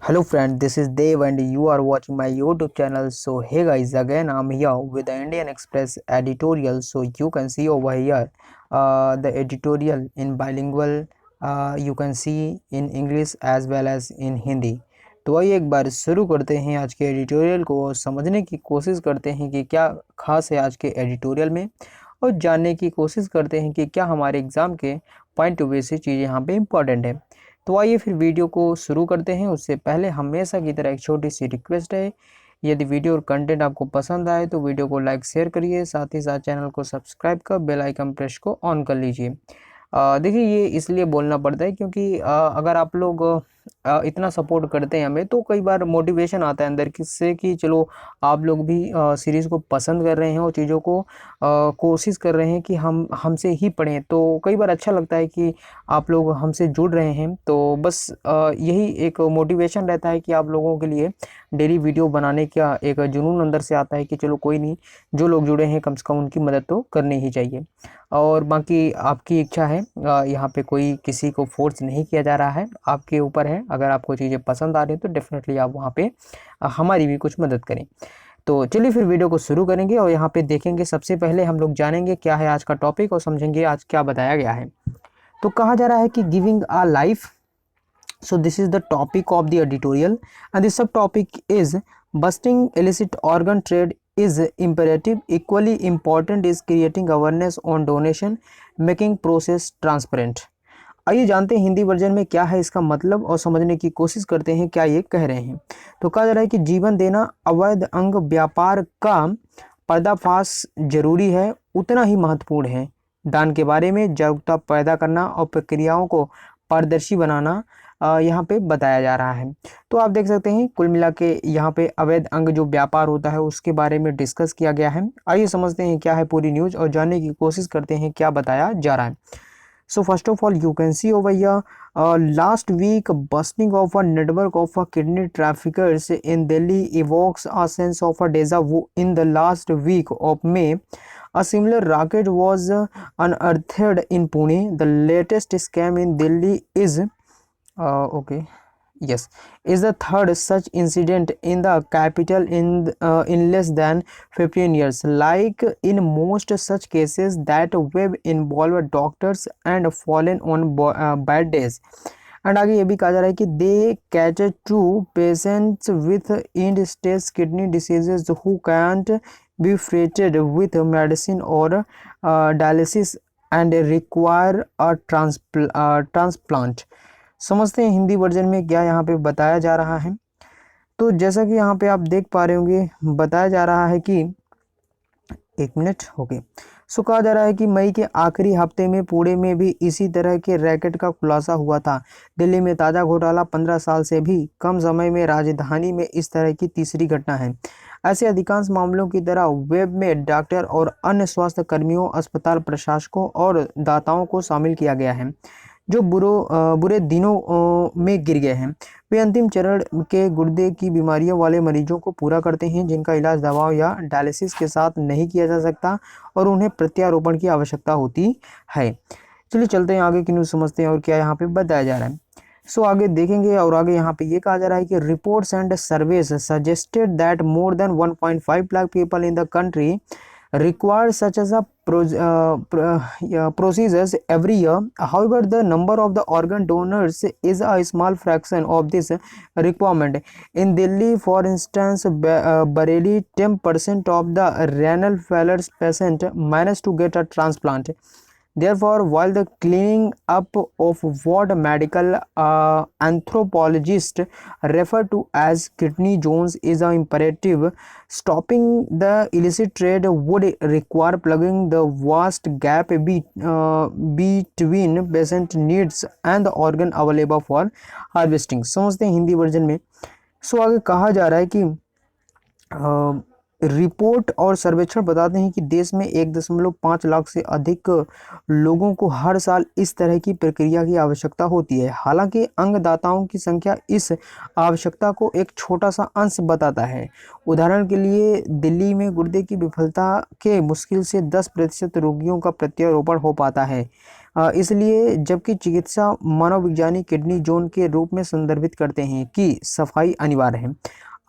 Hello friend, this is Dev and you are watching my YouTube channel. So hey guys, again I'm here with the Indian Express editorial. So you can see over here the editorial in bilingual, you can see in English as well as in Hindi. तो आइए एक बार शुरू करते हैं आज के editorial को और समझने की कोशिश करते हैं कि क्या खास है आज के एडिटोरियल में, और जानने की कोशिश करते हैं कि क्या हमारे एग्ज़ाम के पॉइंट ऑफ व्यू से चीज़ें यहाँ पे इम्पॉर्टेंट है। तो आइए फिर वीडियो को शुरू करते हैं। उससे पहले हमेशा की तरह एक छोटी सी रिक्वेस्ट है, यदि वीडियो और कंटेंट आपको पसंद आए तो वीडियो को लाइक शेयर करिए, साथ ही साथ चैनल को सब्सक्राइब कर बेल आइकन प्रेस को ऑन कर लीजिए। देखिए ये इसलिए बोलना पड़ता है क्योंकि अगर आप लोग इतना सपोर्ट करते हैं हमें तो कई बार मोटिवेशन आता है अंदर किससे कि चलो आप लोग भी सीरीज़ को पसंद कर रहे हैं और चीज़ों को कोशिश कर रहे हैं कि हम हमसे ही पढ़ें, तो कई बार अच्छा लगता है कि आप लोग हमसे जुड़ रहे हैं। तो बस यही एक मोटिवेशन रहता है कि आप लोगों के लिए डेली वीडियो बनाने का एक जुनून अंदर से आता है कि चलो कोई नहीं, जो लोग जुड़े हैं कम से कम उनकी मदद तो करनी ही चाहिए। और बाकी आपकी इच्छा है, यहाँ पे कोई किसी को फोर्स नहीं किया जा रहा है, आपके ऊपर है। अगर आपको चीज़ें पसंद आ रही हैं तो डेफिनेटली आप वहाँ पे हमारी भी कुछ मदद करें। तो चलिए फिर वीडियो को शुरू करेंगे और यहाँ पे देखेंगे। सबसे पहले हम लोग जानेंगे क्या है आज का टॉपिक और समझेंगे आज क्या बताया गया है। तो कहा जा रहा है कि giving a life. So this is the topic of the editorial and the subtopic is busting illicit organ trade is imperative. Equally important is creating awareness on donation, making process transparent. आइए जानते हैं Hindi version में क्या है इसका मतलब और समझने की कोशिश करते हैं क्या ये कह रहे हैं। तो कहा जा रहा है कि जीवन देना अवैध अंग व्यापार का पर्दाफाश जरूरी है, उतना ही महत्वपूर्ण है दान के बारे में जागरूकता पैदा करना और प्रक्रियाओं को पारदर्शी बनाना यहाँ पे बताया जा रहा है। तो आप देख सकते हैं कुल मिला के यहाँ पे अवैध अंग जो व्यापार होता है उसके बारे में डिस्कस किया गया है। आइए समझते हैं क्या है पूरी न्यूज़ और जानने की कोशिश करते हैं क्या बताया जा रहा है। So first of all, you can see over here, last week busting of a network of kidney traffickers in Delhi evokes a sense of a deja vu. In the last week of May, a similar racket was unearthed in Pune. The latest scam in Delhi is okay. Yes, is the third such incident in the capital in less than 15 years. Like in most such cases, that web involved doctors and fallen on bad days. And आगे ये भी कहा जा रहा है कि they catch to patients with end stage kidney diseases who can't be treated with medicine or dialysis and require a transplant. समझते हैं हिंदी वर्जन में क्या यहाँ पे बताया जा रहा है। तो जैसा कि यहाँ पे आप देख पा रहे होंगे बताया जा रहा है कि एक मिनट ओके। सो कहा जा रहा है कि मई के आखिरी हफ्ते में पुणे में भी इसी तरह के रैकेट का खुलासा हुआ था। दिल्ली में ताज़ा घोटाला 15 साल से भी कम समय में राजधानी में इस तरह की तीसरी घटना है। ऐसे अधिकांश मामलों की तरह वेब में डॉक्टर और अन्य स्वास्थ्य कर्मियों, अस्पताल प्रशासकों और दाताओं को शामिल किया गया है जो बुरे दिनों में गिर गए हैं। वे अंतिम चरण के गुर्दे की बीमारियों वाले मरीजों को पूरा करते हैं जिनका इलाज दवाओं या डायलिसिस के साथ नहीं किया जा सकता और उन्हें प्रत्यारोपण की आवश्यकता होती है। चलिए चलते हैं आगे की न्यूज़ समझते हैं और क्या यहाँ पे बताया जा रहा है। सो आगे देखेंगे और आगे यहाँ पे ये कहा जा रहा है कि reports and surveys suggested that more than 1.5 lakh people in the country required such as a procedures every year. However, the number of the organ donors is a small fraction of this requirement. In Delhi, for instance, barely 10% of the renal failure patient managed to get a transplant. Therefore, while the cleaning up of what medical anthropologists refer to as kidney zones is an imperative, stopping the illicit trade would require plugging the vast gap between patient needs and the organ available for harvesting. समझते हैं Hindi version में। सो आगे कहा जा रहा है कि report और सर्वेक्षण बताते हैं कि देश में 1.5 लाख से अधिक लोगों को हर साल इस तरह की प्रक्रिया की आवश्यकता होती है। हालांकि अंगदाताओं की संख्या इस आवश्यकता को एक छोटा सा अंश बताता है। उदाहरण के लिए दिल्ली में गुर्दे की विफलता के मुश्किल से 10% रोगियों का प्रत्यारोपण हो पाता है। इसलिए जबकि चिकित्सा मनोवैज्ञानिक किडनी जोन के रूप में संदर्भित करते हैं कि सफाई अनिवार्य है।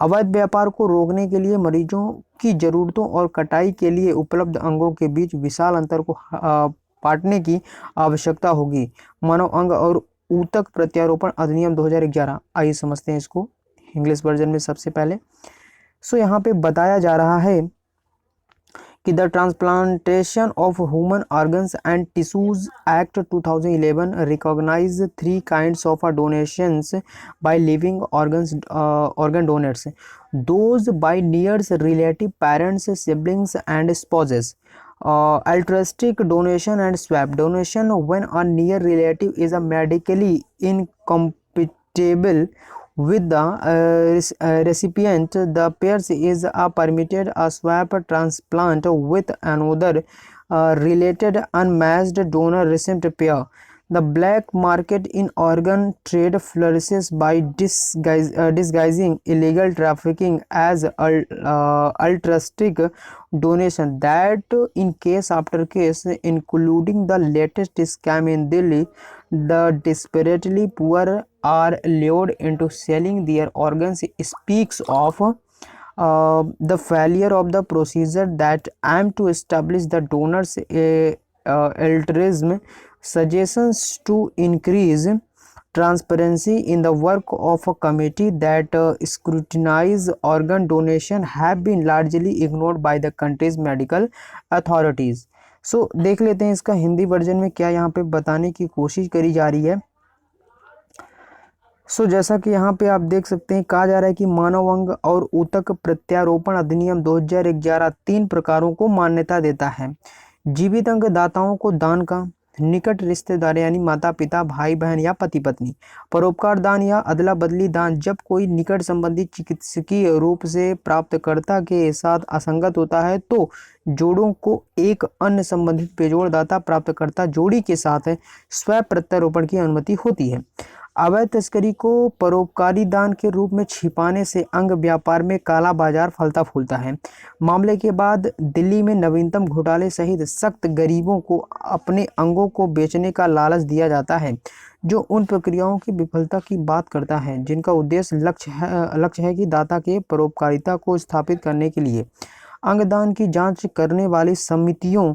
अवैध व्यापार को रोकने के लिए मरीजों की जरूरतों और कटाई के लिए उपलब्ध अंगों के बीच विशाल अंतर को पाटने की आवश्यकता होगी। मानव अंग और ऊतक प्रत्यारोपण अधिनियम 2011, आइए समझते हैं इसको इंग्लिश वर्जन में सबसे पहले। यहाँ पे बताया जा रहा है कि the transplantation of human organs and tissues act 2011 recognise 3 kinds of donations by living organ donors, those by near relative parents, siblings and spouses, altruistic donation and swap donation when a near relative is a medically incompatible with the recipient. The pairs is permitted a swap transplant with another related unmatched donor recipient pair. The black market in organ trade flourishes by disguising illegal trafficking as altruistic donation. That in case after case, including the latest scam in Delhi, the desperately poor are lured into selling their organs speaks of the failure of the procedure that aimed to establish the donors altruism. Suggestions to increase transparency in the work of a committee that scrutinize organ donation have been largely ignored by the country's medical authorities. देख लेते हैं इसका Hindi version में क्या यहाँ पे बताने की कोशिश करी जा रही है। जैसा कि यहाँ पे आप देख सकते हैं, कहा जा रहा है कि मानव अंग और ऊतक प्रत्यारोपण अधिनियम 2011 3 प्रकारों को मान्यता देता है। जीवित अंग दाताओं को दान का, निकट रिश्तेदार यानी माता पिता, भाई बहन या पति पत्नी, परोपकार दान या अदला बदली दान जब कोई निकट संबंधी चिकित्सकीय रूप से प्राप्तकर्ता के साथ असंगत होता है तो जोड़ों को एक अन्य संबंधित बेजोड़ दाता प्राप्तकर्ता जोड़ी के साथ स्वयं प्रत्यारोपण की अनुमति होती है। अवैध तस्करी को परोपकारी दान के रूप में छिपाने से अंग व्यापार में काला बाजार फलता फूलता है। मामले के बाद दिल्ली में नवीनतम घोटाले सहित सख्त गरीबों को अपने अंगों को बेचने का लालच दिया जाता है, जो उन प्रक्रियाओं की विफलता की बात करता है जिनका उद्देश्य लक्ष्य है कि दाता के परोपकारिता को स्थापित करने के लिए अंगदान की जांच करने वाली समितियों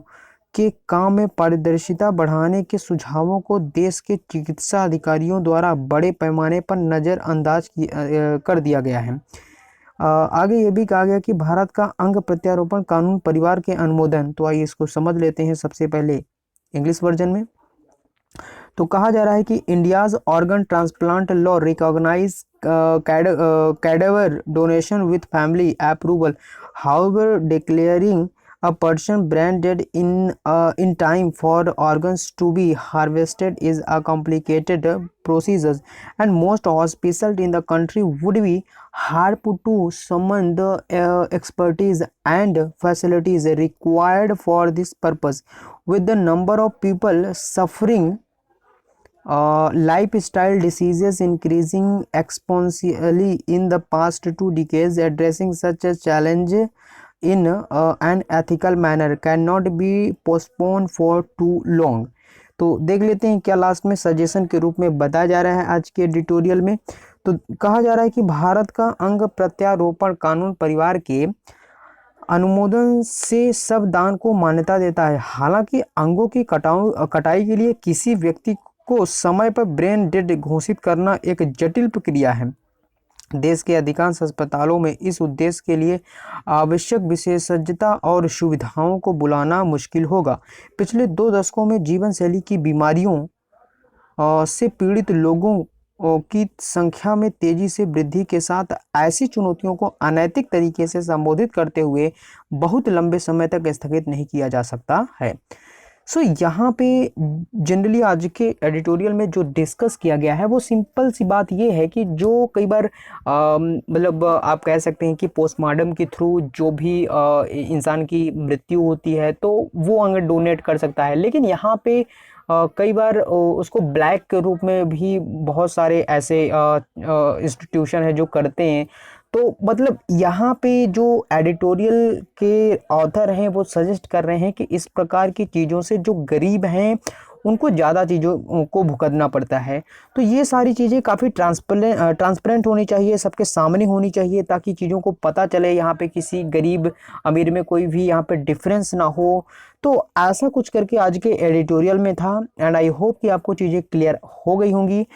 के काम में पारदर्शिता बढ़ाने के सुझावों को देश के चिकित्सा अधिकारियों द्वारा बड़े पैमाने पर नज़रअंदाज कर दिया गया है। आगे ये भी कहा गया कि भारत का अंग प्रत्यारोपण कानून परिवार के अनुमोदन, तो आइए इसको समझ लेते हैं सबसे पहले इंग्लिश वर्जन में। तो कहा जा रहा है कि India's organ transplant law recognise cadaver donation with family approval, however declaring a person brain dead in time for organs to be harvested is a complicated procedure, and most hospitals in the country would be hard put to summon the expertise and facilities required for this purpose. With the number of people suffering lifestyle diseases increasing exponentially in the past 2 decades, addressing such a challenge in an ethical manner cannot be postponed for too long. तो देख लेते हैं क्या last में suggestion के रूप में बताया जा रहा है आज के एडिटोरियल में। तो कहा जा रहा है कि भारत का अंग प्रत्यारोपण कानून परिवार के अनुमोदन से सब दान को मान्यता देता है। हालांकि अंगों की कटाई के लिए किसी व्यक्ति को समय पर ब्रेन डेड घोषित करना एक जटिल प्रक्रिया है। देश के अधिकांश अस्पतालों में इस उद्देश्य के लिए आवश्यक विशेषज्ञता और सुविधाओं को बुलाना मुश्किल होगा। पिछले 2 दशकों में जीवन शैली की बीमारियों से पीड़ित लोगों की संख्या में तेजी से वृद्धि के साथ ऐसी चुनौतियों को अनैतिक तरीके से संबोधित करते हुए बहुत लंबे समय तक स्थगित नहीं किया जा सकता है। यहाँ पे जनरली आज के एडिटोरियल में जो डिस्कस किया गया है वो सिंपल सी बात ये है कि जो कई बार मतलब आप कह सकते हैं कि पोस्टमार्टम के थ्रू जो भी इंसान की मृत्यु होती है तो वो अंग डोनेट कर सकता है, लेकिन यहाँ पे कई बार उसको ब्लैक के रूप में भी बहुत सारे ऐसे इंस्टीट्यूशन है जो करते हैं। तो मतलब यहाँ पे जो एडिटोरियल के ऑथर हैं वो सजेस्ट कर रहे हैं कि इस प्रकार की चीज़ों से जो गरीब हैं उनको ज़्यादा चीज़ों को भुगतना पड़ता है। तो ये सारी चीज़ें काफ़ी ट्रांसपेरेंट होनी चाहिए, सबके सामने होनी चाहिए, ताकि चीज़ों को पता चले, यहाँ पे किसी गरीब अमीर में कोई भी यहाँ पे डिफरेंस ना हो। तो ऐसा कुछ करके आज के एडिटोरियल में था, एंड आई होप कि आपको चीज़ें क्लियर हो गई होंगी।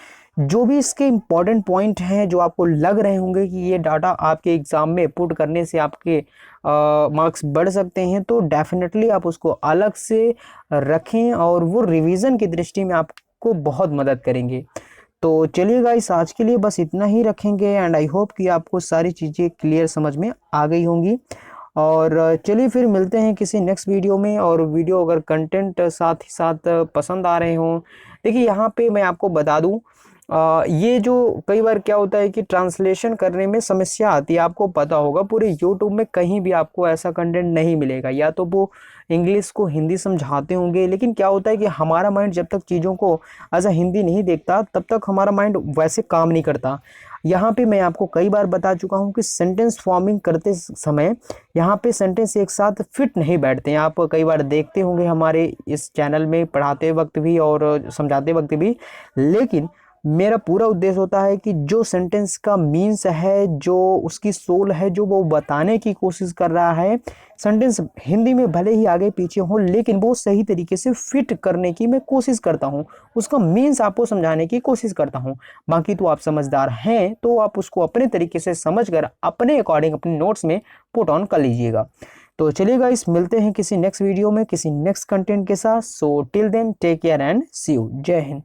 जो भी इसके इम्पॉर्टेंट पॉइंट हैं जो आपको लग रहे होंगे कि ये डाटा आपके एग्ज़ाम में पुट करने से आपके मार्क्स बढ़ सकते हैं, तो डेफिनेटली आप उसको अलग से रखें और वो रिवीजन की दृष्टि में आपको बहुत मदद करेंगे। तो चलिए गाइस, आज के लिए बस इतना ही रखेंगे, एंड आई होप कि आपको सारी चीज़ें क्लियर समझ में आ गई होंगी। और चलिए फिर मिलते हैं किसी नेक्स्ट वीडियो में। और वीडियो अगर कंटेंट साथ ही साथ पसंद आ रहे हों, देखिए यहाँ पे मैं आपको बता दूं, ये जो कई बार क्या होता है कि ट्रांसलेशन करने में समस्या आती है। आपको पता होगा पूरे यूट्यूब में कहीं भी आपको ऐसा कंटेंट नहीं मिलेगा, या तो वो इंग्लिश को हिंदी समझाते होंगे, लेकिन क्या होता है कि हमारा माइंड जब तक चीज़ों को एज अ हिंदी नहीं देखता तब तक हमारा माइंड वैसे काम नहीं करता। यहाँ पे मैं आपको कई बार बता चुका हूँ कि सेंटेंस फॉर्मिंग करते समय यहाँ पे सेंटेंस एक साथ फिट नहीं बैठते हैं। आप कई बार देखते होंगे हमारे इस चैनल में पढ़ाते वक्त भी और समझाते वक्त भी, लेकिन मेरा पूरा उद्देश्य होता है कि जो सेंटेंस का मीन्स है, जो उसकी सोल है, जो वो बताने की कोशिश कर रहा है, सेंटेंस हिंदी में भले ही आगे पीछे हो लेकिन वो सही तरीके से फिट करने की मैं कोशिश करता हूँ, उसका मीन्स आपको समझाने की कोशिश करता हूँ। बाकी तो आप समझदार हैं तो आप उसको अपने तरीके से समझकर अपने अकॉर्डिंग अपने नोट्स में पुट ऑन कर लीजिएगा। तो चलिए गाइस, मिलते हैं किसी नेक्स्ट वीडियो में किसी नेक्स्ट कंटेंट के साथ। So till then take care and see you. जय हिंद।